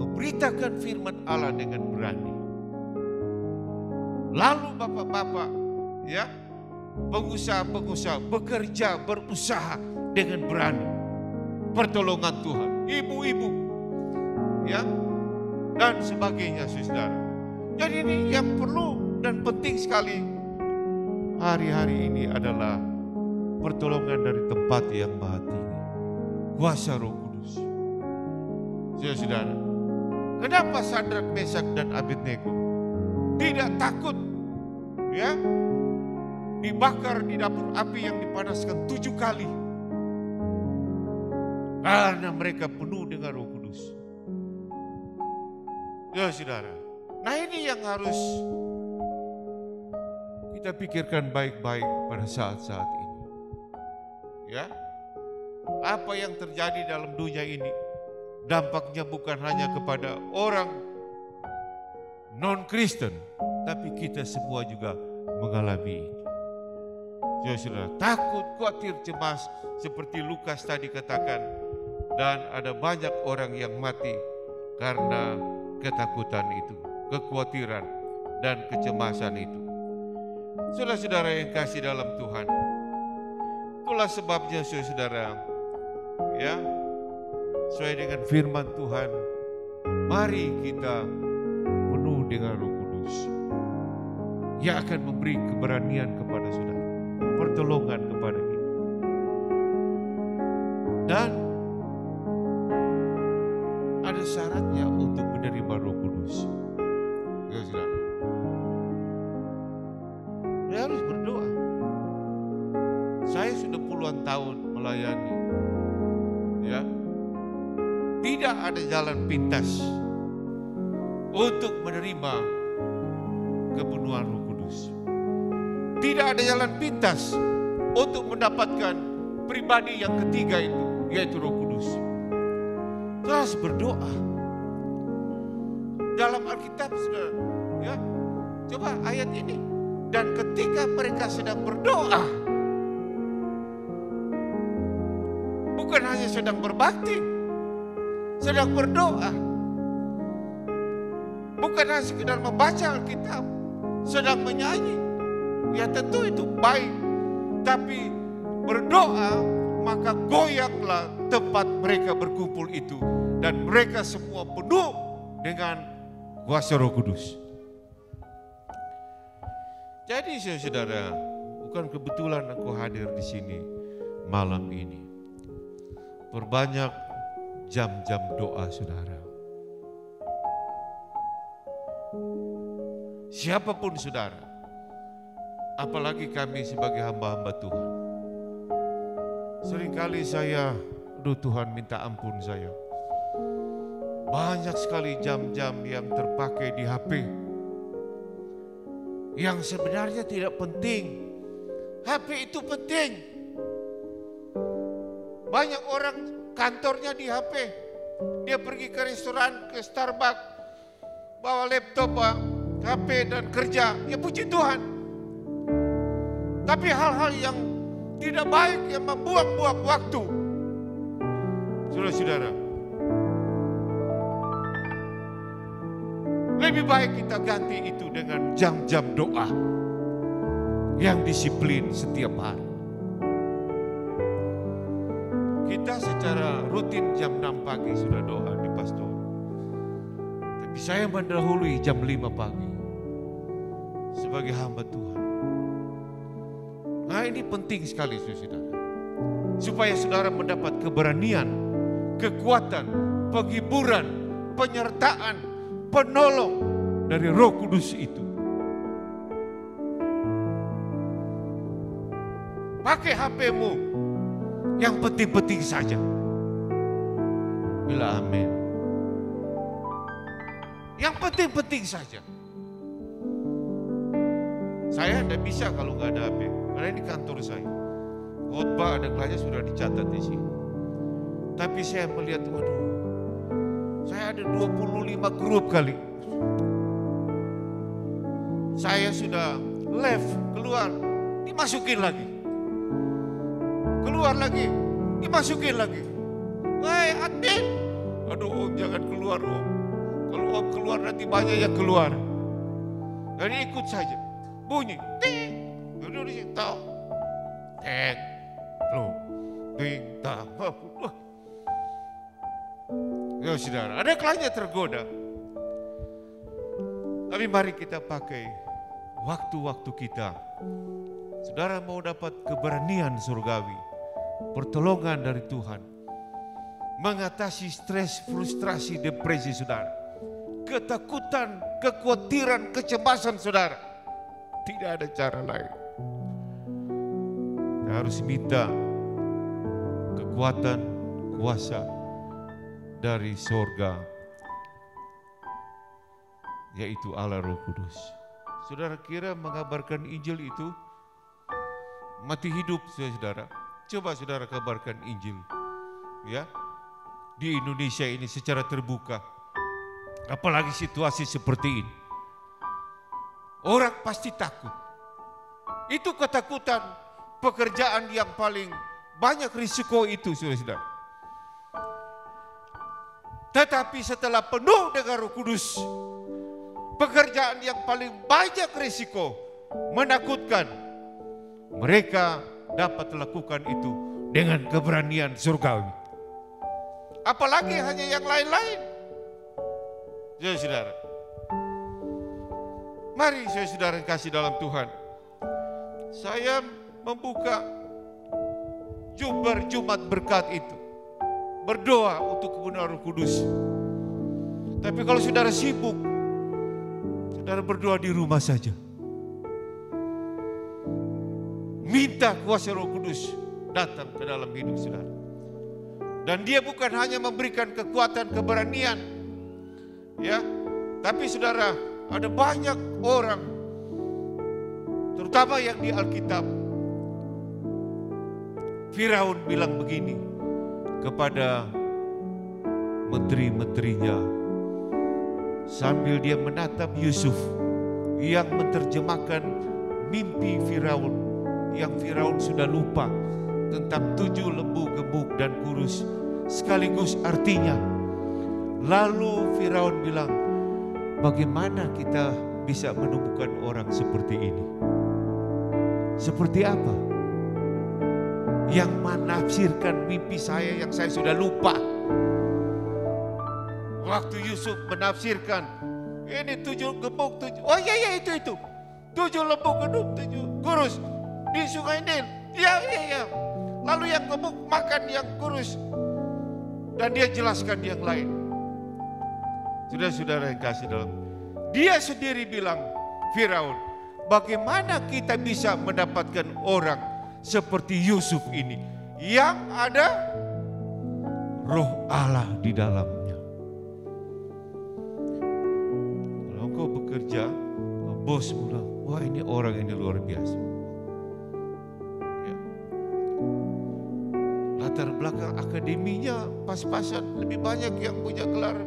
memberitakan firman Allah dengan berani. Lalu bapak-bapak, ya, pengusaha-pengusaha bekerja, berusaha dengan berani. Pertolongan Tuhan, ibu-ibu, ya, dan sebagainya, saudara. Jadi ini yang perlu dan penting sekali hari-hari ini adalah pertolongan dari tempat yang maha tinggi, kuasa Roh Kudus. Saudara, kenapa Sadrak, Mesak dan Abednego tidak takut, ya, dibakar di dapur api yang dipanaskan 7 kali? Karena mereka penuh dengan Roh Kudus. Ya saudara, nah ini yang harus kita pikirkan baik-baik pada saat-saat ini. Ya, apa yang terjadi dalam dunia ini dampaknya bukan hanya kepada orang non-Kristen, tapi kita semua juga mengalami ini. Ya saudara, takut, khawatir, cemas seperti Lukas tadi katakan, dan ada banyak orang yang mati karena ketakutan itu, kekhawatiran dan kecemasan itu. Saudara-saudara yang kasih dalam Tuhan, itulah sebabnya saudara, ya, sesuai dengan firman Tuhan, mari kita penuh dengan Roh Kudus yang akan memberi keberanian kepada saudara, pertolongan kepada kita. Dan ada syaratnya untuk menerima Roh Kudus. Ya saudara, dia harus berdoa. Saya sudah puluhan tahun melayani, ya. Tidak ada jalan pintas untuk menerima kepenuhan Roh Kudus. Tidak ada jalan pintas untuk mendapatkan pribadi yang ketiga itu, yaitu Roh Kudus. Terus berdoa. Dalam Alkitab, saudara, ya, coba ayat ini. Dan ketika mereka sedang berdoa, bukan hanya sedang berbakti, sedang berdoa, bukan hanya sekedar membaca Alkitab, sedang menyanyi, ya tentu itu baik, tapi berdoa, maka goyanglah tempat mereka berkumpul itu, dan mereka semua penuh dengan kuasa Roh Kudus. Jadi saudara, bukan kebetulan aku hadir di sini malam ini. Perbanyak jam-jam doa saudara. Siapapun saudara, apalagi kami sebagai hamba-hamba Tuhan. Seringkali saya, aduh Tuhan minta ampun saya. Banyak sekali jam-jam yang terpakai di HP. Yang sebenarnya tidak penting. HP itu penting. Banyak orang kantornya di HP. Dia pergi ke restoran, ke Starbucks, bawa laptop, HP dan kerja. Ya puji Tuhan. Tapi hal-hal yang tidak baik yang membuang-buang waktu. Saudara-saudara, lebih baik kita ganti itu dengan jam-jam doa yang disiplin setiap hari. Kita secara rutin jam 6 pagi sudah doa di pastor. Tapi saya mendahului jam 5 pagi sebagai hamba Tuhan. Nah, ini penting sekali saudara. Supaya saudara mendapat keberanian, kekuatan, penghiburan, penyertaan, penolong dari Roh Kudus itu. Pakai HP-mu yang penting-penting saja. Bila amin. Yang penting-penting saja. Saya tidak bisa kalau nggak ada HP, karena ini kantor saya. Khotbah ada kelasnya sudah dicatat di sini. Tapi saya melihat, waduh, saya ada 25 grup kali. Saya sudah left, keluar, dimasukin lagi. Keluar lagi, dimasukin lagi. Woi admin, aduh om jangan keluar om. Kalau om keluar nanti banyak yang keluar. Jadi ikut saja. Bunyi, ting, duduk di situ, tek, lo, ting, tak, ya saudara, ada kelasnya tergoda. Tapi mari kita pakai waktu-waktu kita. Saudara mau dapat keberanian surgawi, pertolongan dari Tuhan, mengatasi stres, frustrasi, depresi saudara, ketakutan, kekhawatiran, kecemasan saudara. Tidak ada cara lain. Kita harus minta kekuatan, kuasa dari sorga, yaitu Allah Roh Kudus. Saudara kira mengabarkan Injil itu mati hidup saudara? Coba saudara kabarkan Injil, ya, di Indonesia ini secara terbuka. Apalagi situasi seperti ini. Orang pasti takut. Itu ketakutan pekerjaan yang paling banyak risiko itu saudara-saudara. Tetapi setelah penuh dengan Roh Kudus, pekerjaan yang paling banyak risiko, menakutkan, mereka dapat lakukan itu dengan keberanian surgawi. Apalagi hanya yang lain-lain. Saudara-saudara, mari saudara kasih dalam Tuhan. Saya membuka Jumber Jumat berkat itu. Berdoa untuk kebenaran Roh Kudus. Tapi kalau saudara sibuk, saudara berdoa di rumah saja. Minta kuasa Roh Kudus datang ke dalam hidup saudara. Dan dia bukan hanya memberikan kekuatan, keberanian, ya, tapi saudara, ada banyak orang, terutama yang di Alkitab. Firaun bilang begini kepada menteri-menterinya sambil dia menatap Yusuf yang menerjemahkan mimpi Firaun yang Firaun sudah lupa tentang 7 lembu gemuk dan kurus, sekaligus artinya. Lalu Firaun bilang, bagaimana kita bisa menemukan orang seperti ini? Seperti apa? Yang menafsirkan mimpi saya yang saya sudah lupa. Waktu Yusuf menafsirkan, ini 7 gemuk, 7, oh iya itu. 7 lembu gemuk, 7 kurus di Sungai Nil. Iya. Lalu yang gemuk makan yang kurus. Dan dia jelaskan yang lain. Saudara-saudara yang kasih dalam, dia sendiri bilang, Firaun, bagaimana kita bisa mendapatkan orang seperti Yusuf ini yang ada Roh Allah di dalamnya. Kalau engkau bekerja, bos bilang, wah ini orang ini luar biasa. Ya. Latar belakang akademinya pas-pasan, lebih banyak yang punya gelar.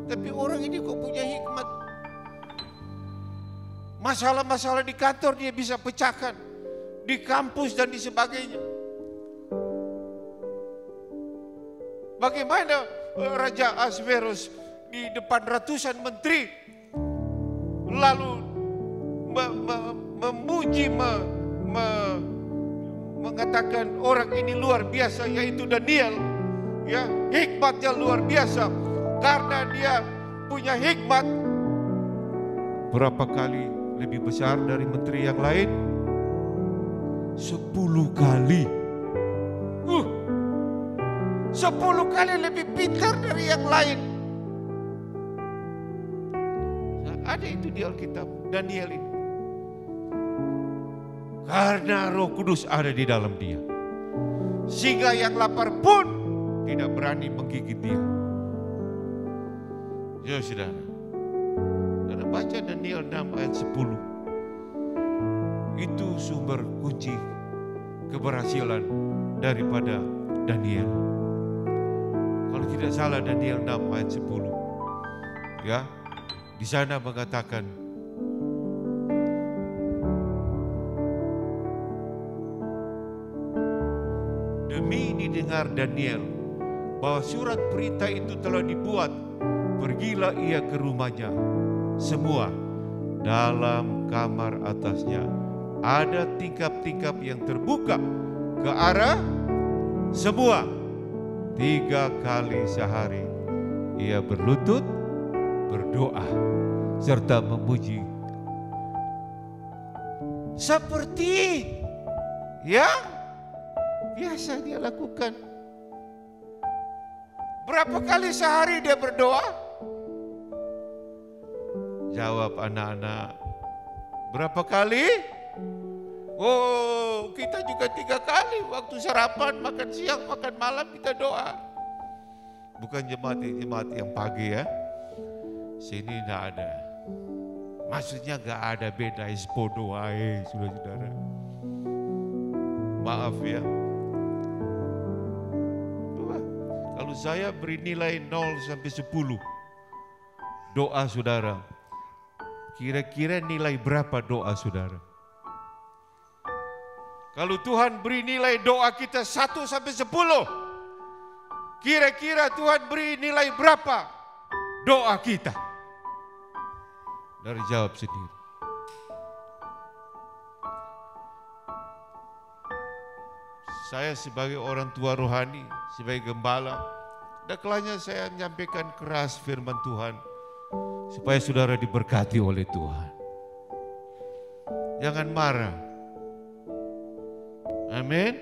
Tapi orang ini kok punya hikmat. Masalah-masalah di kantor dia bisa pecahkan, di kampus dan di sebagainya. Bagaimana Raja Ahasverus di depan ratusan menteri lalu memuji, mengatakan orang ini luar biasa, yaitu Daniel. Ya, hikmatnya luar biasa. Karena dia punya hikmat berapa kali lebih besar dari menteri yang lain? 10 kali. 10 kali lebih pintar dari yang lain. Nah, ada itu di Alkitab, Daniel ini. Karena Roh Kudus ada di dalam dia. Sehingga yang lapar pun tidak berani menggigit dia. Ya saudara. Saudara baca Daniel 6 ayat 10. Itu sumber kunci keberhasilan daripada Daniel. Kalau tidak salah Daniel 6 ayat 10. Ya. Di sana mengatakan demi didengar Daniel bahwa surat berita itu telah dibuat, pergilah ia ke rumahnya. Semua dalam kamar atasnya ada tingkap-tingkap yang terbuka ke arah semua. 3 kali sehari ia berlutut, berdoa, serta memuji. Seperti yang biasa dia lakukan. Berapa kali sehari dia berdoa? Jawab anak-anak, berapa kali? Oh, kita juga 3 kali. Waktu sarapan, makan siang, makan malam kita doa. Bukan jemaat yang pagi ya. Sini tidak ada. Maksudnya gak ada beda ispo doa saudara-saudara. Maaf ya. Kalau saya beri nilai 0 sampai 10 doa saudara, kira-kira nilai berapa doa saudara? Kalau Tuhan beri nilai doa kita 1 sampai 10, kira-kira Tuhan beri nilai berapa doa kita? Dari jawab sendiri. Saya sebagai orang tua rohani, sebagai gembala, daklahnya saya menyampaikan keras firman Tuhan supaya saudara diberkati oleh Tuhan. Jangan marah. Amin.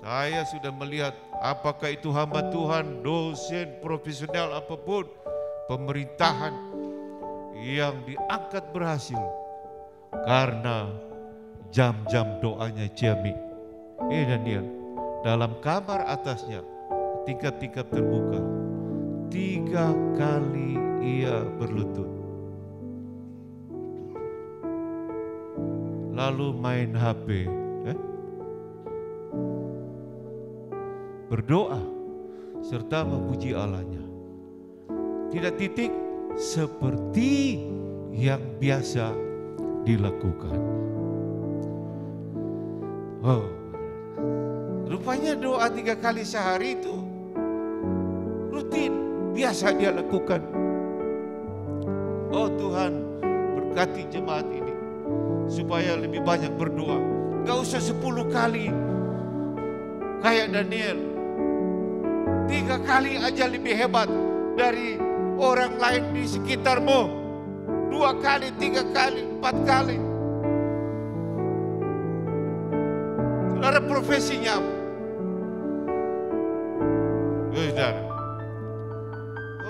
Saya sudah melihat apakah itu hamba Tuhan, dosen, profesional apapun, pemerintahan yang diangkat berhasil karena jam-jam doanya Ciami. Daniel, dalam kamar atasnya tingkap-tingkap terbuka, 3 kali ia berlutut. Lalu main HP, berdoa serta memuji Allahnya. Tidak titik, seperti yang biasa dilakukan. Oh, rupanya doa 3 kali sehari itu rutin, biasa dia lakukan. Oh Tuhan, berkati jemaat ini supaya lebih banyak berdoa. Gak usah 10 kali kayak Daniel. 3 kali aja lebih hebat dari orang lain di sekitarmu. 2 kali, 3 kali, 4 kali. Saudara profesinya apa?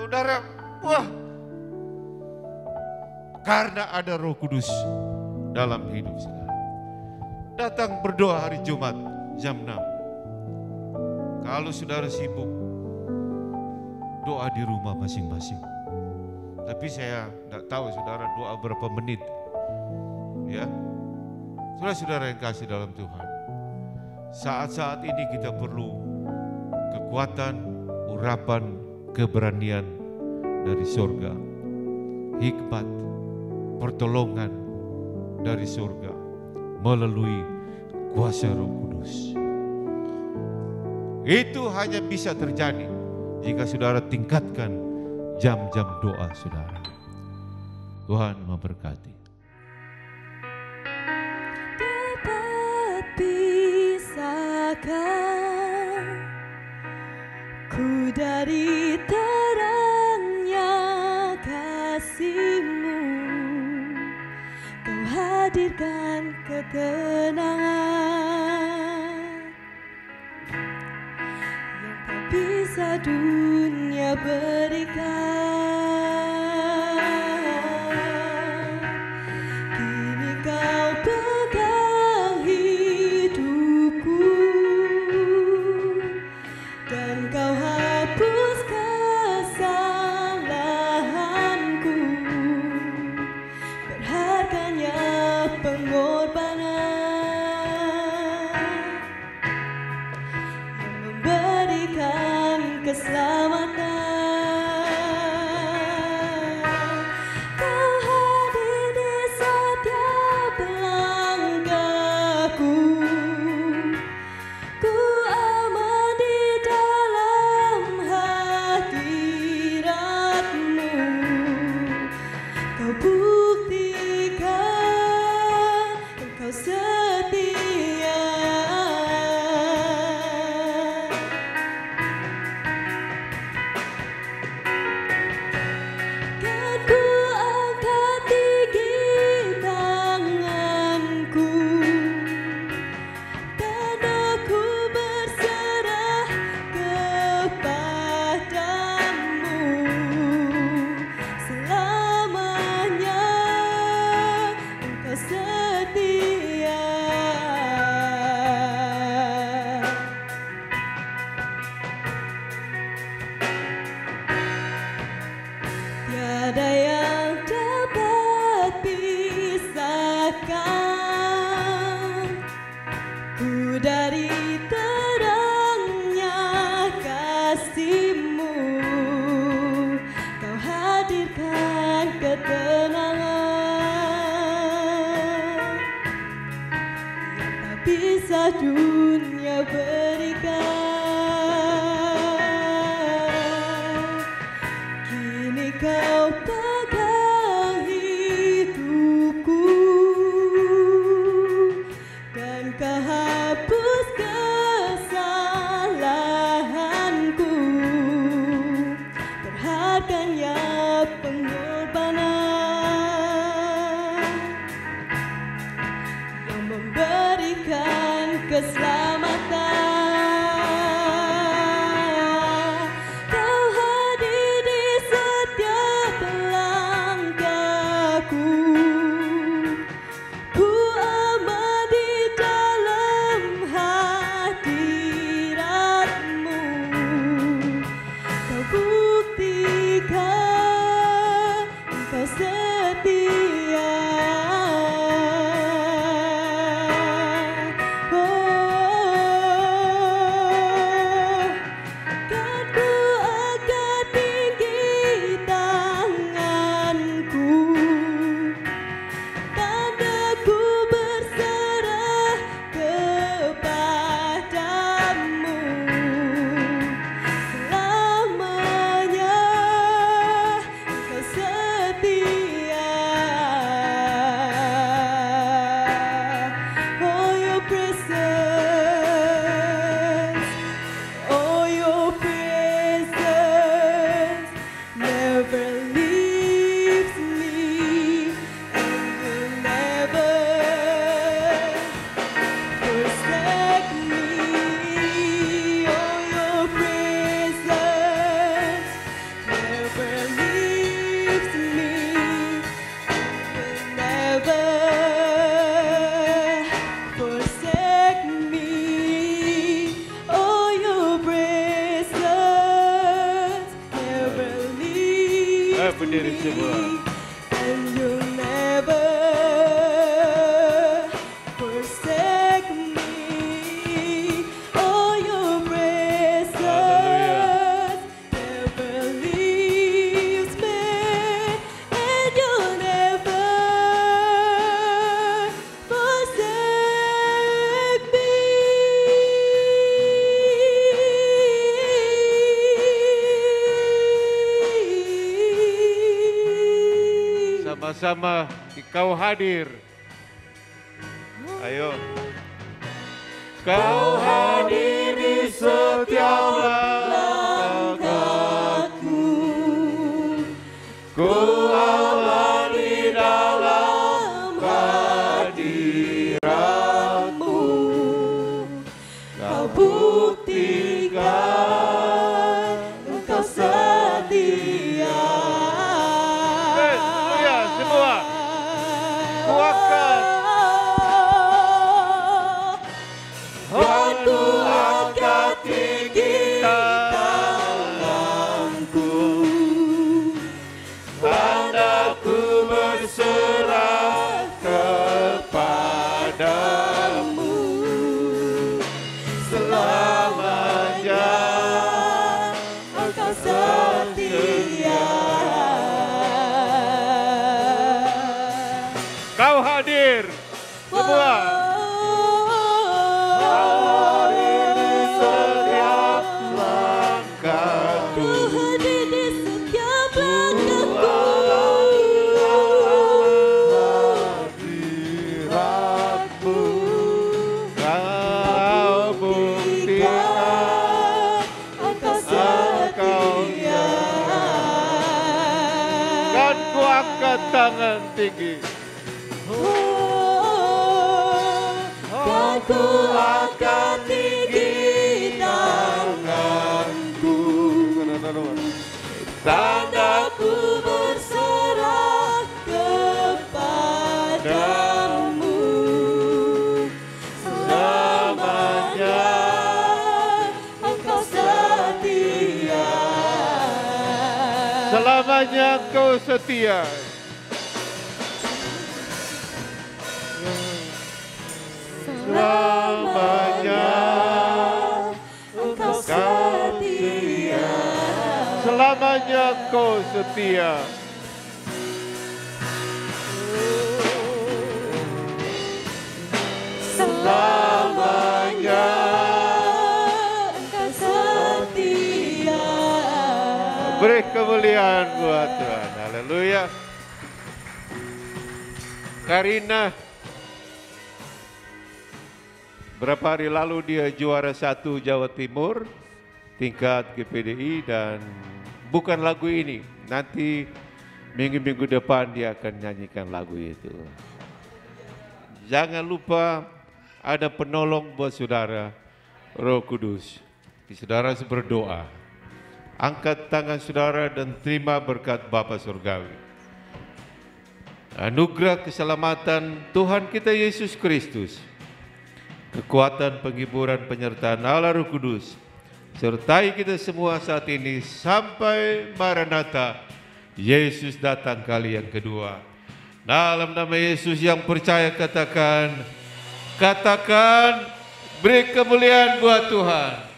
Saudara, wah, karena ada Roh Kudus dalam hidup saudara. Datang berdoa hari Jumat jam 6. Kalau saudara sibuk, doa di rumah masing-masing. Tapi saya tidak tahu saudara doa berapa menit. Ya, saudara-saudara yang kasih dalam Tuhan. Saat-saat ini kita perlu kekuatan, urapan, keberanian dari surga. Hikmat, pertolongan dari surga melalui kuasa Roh Kudus. Itu hanya bisa terjadi jika saudara tingkatkan jam-jam doa saudara. Tuhan memberkati. Dapat bisakah Ku dari terangnya kasih-Mu, Kau hadirkan ketenangan yang tak bisa dunia berikan. Kini Kau pegang hidupku dan Kau hapus kesalahanku. Berharganya pengorbanan yang memberikan keselamatan. Kau hadir di setiap langkahku. Ku aman di dalam hadirat-Mu. Kau buktikan Engkau setia. Kan ku angkat tinggi tanganku, tanda ku berserah kepadamu. Selamanya Engkau setia. Tiada yang dapat pisahkan ku dari terangnya kasih-Mu. Kau hadirkan ketenangan yang tak bisa dunia berikan. Kini Kau pegang hidupku dan Kau hapus kesalahanku. Berharganya pengorbanan yang memberikan keselamatan. Kau hadir di setiap langkahku. Ku aman di dalam hadirat-Mu. Kau buktikan Engkau setia. Kan ku angkat tinggi tanganku, tanda ku berserah kepadamu. Selamanya Engkau setia. Oh, Your presence, oh, Your presence never leaves me, and you'll never forsake me. Oh, Your presence never leaves me, will never forsake me. Oh, Your presence never leaves Berdiri semua. me, and you'll never forsake me. Oh, Your presence never leaves me, and you'll never forsake me. Sama-sama Kau hadir. Ayo. Kau hadir di setiap langkah. Engkau setia. Kau hadir semua. Setiap langkah Kau hadir di setiap langkahku. hadiratmu, kau buktikan Engkau setia. kan ku angkat tangan tinggi. Dan ku angkat tinggi tanganku, tandaku berserah kepadamu. Selamanya Engkau setia. Selamanya kau setia. Selamanya Engkau setia. selamanya kau setia. Selamanya Engkau setia. Beri kemuliaan buat Tuhan. Haleluya. Karina, berapa hari lalu dia juara 1 Jawa Timur tingkat GPDI, dan bukan lagu ini. Nanti minggu-minggu depan dia akan nyanyikan lagu itu. Jangan lupa ada penolong buat saudara, Roh Kudus. Saudara berdoa. Angkat tangan saudara dan terima berkat Bapa Surgawi. Anugerah keselamatan Tuhan kita Yesus Kristus, kekuatan penghiburan penyertaan Allah Roh Kudus, sertai kita semua saat ini sampai Maranatha, Yesus datang kali yang kedua. Dalam nama Yesus yang percaya katakan, beri kemuliaan buat Tuhan.